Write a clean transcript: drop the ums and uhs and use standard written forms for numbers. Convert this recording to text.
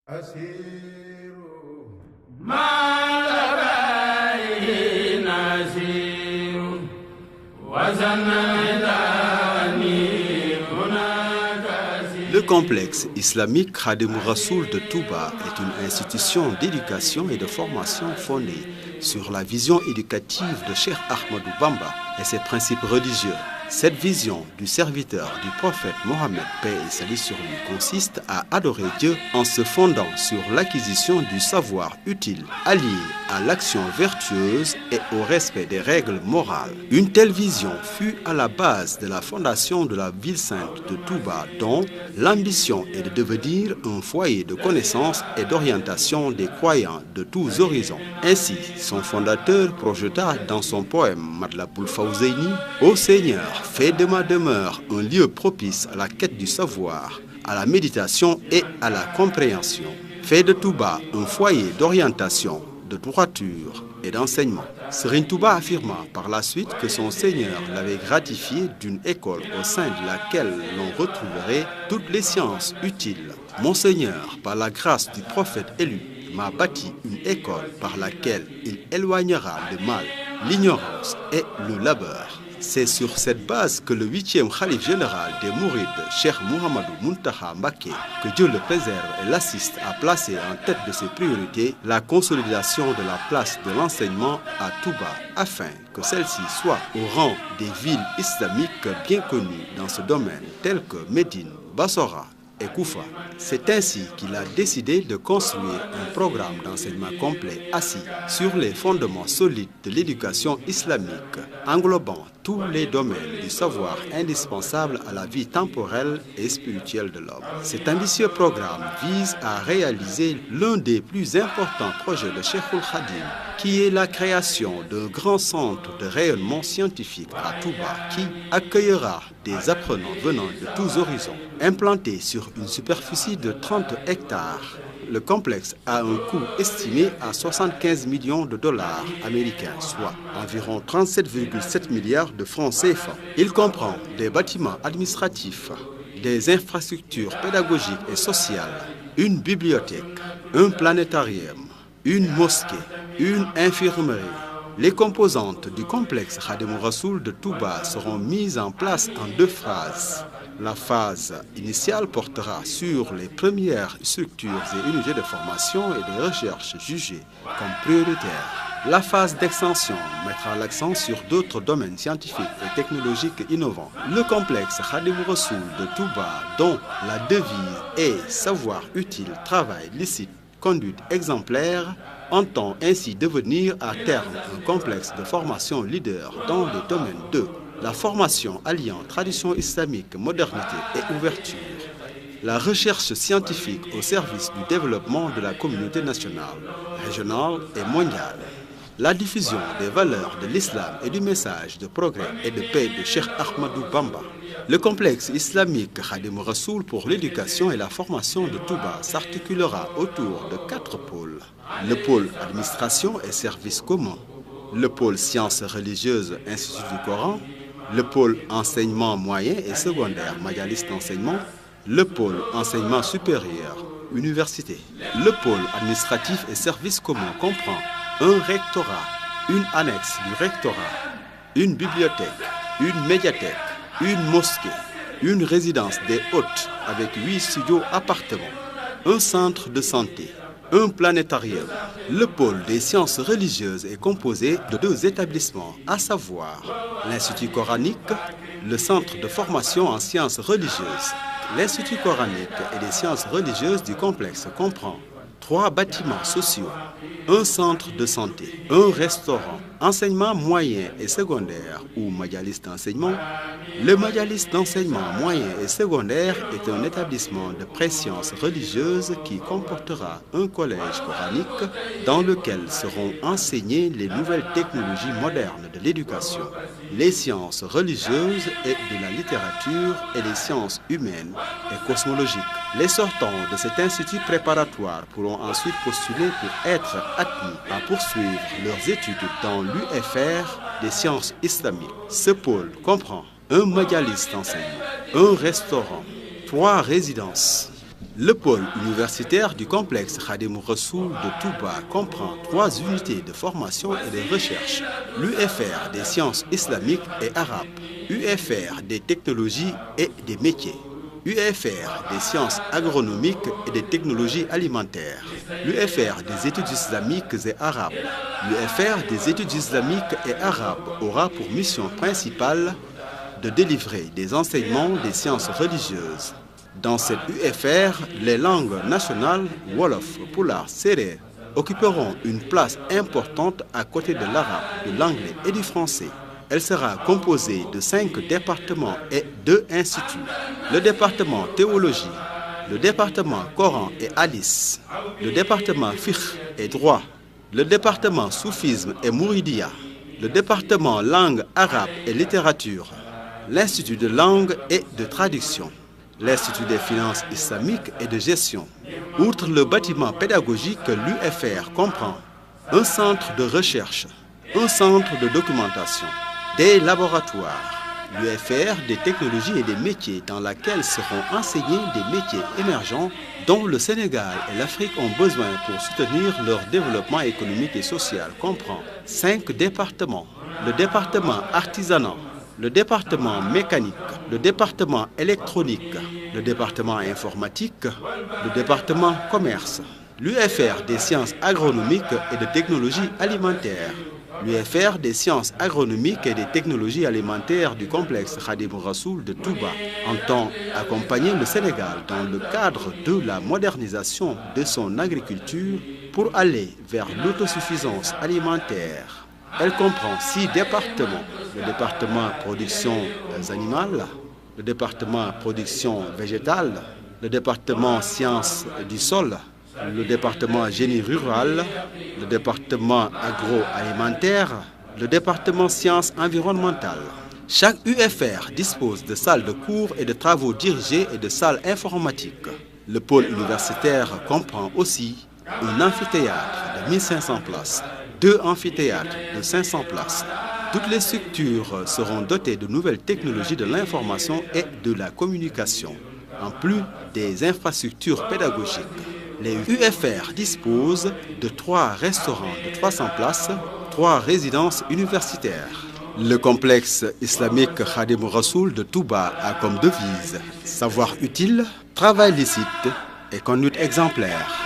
Le complexe islamique Khadimou Rassoul de Touba est une institution d'éducation et de formation fondée sur la vision éducative de Cheikh Ahmadou Bamba et ses principes religieux. Cette vision du serviteur du prophète Mohammed, paix et salut sur lui, consiste à adorer Dieu en se fondant sur l'acquisition du savoir utile, allié à l'action vertueuse et au respect des règles morales. Une telle vision fut à la base de la fondation de la ville sainte de Touba, dont l'ambition est de devenir un foyer de connaissance et d'orientation des croyants de tous horizons. Ainsi, son fondateur projeta dans son poème Matlaboul Fawzeyni: Ô Seigneur, fais de ma demeure un lieu propice à la quête du savoir, à la méditation et à la compréhension. Fais de Touba un foyer d'orientation, de droiture et d'enseignement. Serigne Touba affirma par la suite que son Seigneur l'avait gratifié d'une école au sein de laquelle l'on retrouverait toutes les sciences utiles. Mon Seigneur, par la grâce du prophète élu, m'a bâti une école par laquelle il éloignera le mal, l'ignorance et le labeur. C'est sur cette base que le 8e Khalif général des Mourides, Cheikh Mouhamadou Muntaha Mbacké, que Dieu le préserve et l'assiste, a placé en tête de ses priorités la consolidation de la place de l'enseignement à Touba, afin que celle-ci soit au rang des villes islamiques bien connues dans ce domaine, telles que Médine, Bassora et Koufa. C'est ainsi qu'il a décidé de construire un programme d'enseignement complet assis sur les fondements solides de l'éducation islamique, englobant tous les domaines du savoir indispensables à la vie temporelle et spirituelle de l'homme. Cet ambitieux programme vise à réaliser l'un des plus importants projets de Cheikhoul Khadim, qui est la création d'un grand centre de rayonnement scientifique à Touba qui accueillera des apprenants venant de tous horizons. Implanté sur une superficie de 30 hectares, le complexe a un coût estimé à 75 millions de dollars américains, soit environ 37,7 milliards de francs CFA. Il comprend des bâtiments administratifs, des infrastructures pédagogiques et sociales, une bibliothèque, un planétarium, une mosquée, une infirmerie. Les composantes du complexe Khadimou Rassoul de Touba seront mises en place en 2 phases. La phase initiale portera sur les premières structures et unités de formation et de recherche jugées comme prioritaires. La phase d'extension mettra l'accent sur d'autres domaines scientifiques et technologiques innovants. Le complexe Khadimou Rassoul de Touba, dont la devise est savoir utile, travail licite, conduite exemplaire, entend ainsi devenir à terme un complexe de formation leader dans les domaines de la formation alliant tradition islamique, modernité et ouverture, la recherche scientifique au service du développement de la communauté nationale, régionale et mondiale, la diffusion des valeurs de l'islam et du message de progrès et de paix de Cheikh Ahmadou Bamba. Le complexe islamique Khadimou Rassoul pour l'éducation et la formation de Touba s'articulera autour de 4 pôles. Le pôle administration et services communs, le pôle sciences religieuses, Institut du Coran, le pôle enseignement moyen et secondaire, Majalis d'enseignement, le pôle enseignement supérieur, université. Le pôle administratif et services communs comprend un rectorat, une annexe du rectorat, une bibliothèque, une médiathèque, une mosquée, une résidence des hôtes avec 8 studios appartements, un centre de santé, un planétarium. Le pôle des sciences religieuses est composé de 2 établissements, à savoir l'Institut coranique, le centre de formation en sciences religieuses. L'Institut coranique et des sciences religieuses du complexe comprend 3 bâtiments sociaux, un centre de santé, un restaurant, enseignement moyen et secondaire ou majalis d'enseignement. Le majalis d'enseignement moyen et secondaire est un établissement de préscience religieuse qui comportera un collège coranique dans lequel seront enseignées les nouvelles technologies modernes de l'éducation, les sciences religieuses et de la littérature et les sciences humaines et cosmologiques. Les sortants de cet institut préparatoire pourront ensuite postuler pour être admis à poursuivre leurs études dans l'UFR des sciences islamiques. Ce pôle comprend un majalis d'enseignement, un restaurant, 3 résidences, Le pôle universitaire du complexe Khadimou Rassoul de Touba comprend 3 unités de formation et de recherche. L'UFR des sciences islamiques et arabes, UFR des technologies et des métiers, UFR des sciences agronomiques et des technologies alimentaires, l'UFR des études islamiques et arabes. L'UFR des études islamiques et arabes aura pour mission principale de délivrer des enseignements des sciences religieuses. Dans cette UFR, les langues nationales, Wolof, Pulaar, Serer, occuperont une place importante à côté de l'arabe, de l'anglais et du français. Elle sera composée de 5 départements et 2 instituts. Le département théologie, le département Coran et Hadith, le département Fiqh et droit, le département soufisme et Mouridia, le département langue arabe et littérature, l'Institut de langue et de traduction, l'Institut des finances islamiques et de gestion. Outre le bâtiment pédagogique, l'UFR comprend un centre de recherche, un centre de documentation, des laboratoires, l'UFR des technologies et des métiers dans laquelle seront enseignés des métiers émergents dont le Sénégal et l'Afrique ont besoin pour soutenir leur développement économique et social comprend 5 départements, le département artisanat, le département mécanique, le département électronique, le département informatique, le département commerce, l'UFR des sciences agronomiques et de technologies alimentaires, l'UFR des sciences agronomiques et des technologies alimentaires du complexe Khadimou Rassoul de Touba entend accompagner le Sénégal dans le cadre de la modernisation de son agriculture pour aller vers l'autosuffisance alimentaire. Elle comprend 6 départements, le département production animale, le département production végétale, le département sciences du sol, le département génie rural, le département agroalimentaire, le département sciences environnementales. Chaque UFR dispose de salles de cours et de travaux dirigés et de salles informatiques. Le pôle universitaire comprend aussi un amphithéâtre de 1500 places, 2 amphithéâtres de 500 places. Toutes les structures seront dotées de nouvelles technologies de l'information et de la communication, en plus des infrastructures pédagogiques. Les UFR disposent de 3 restaurants de 300 places, 3 résidences universitaires. Le complexe islamique Khadimou Rassoul de Touba a comme devise savoir utile, travail licite et conduite exemplaire.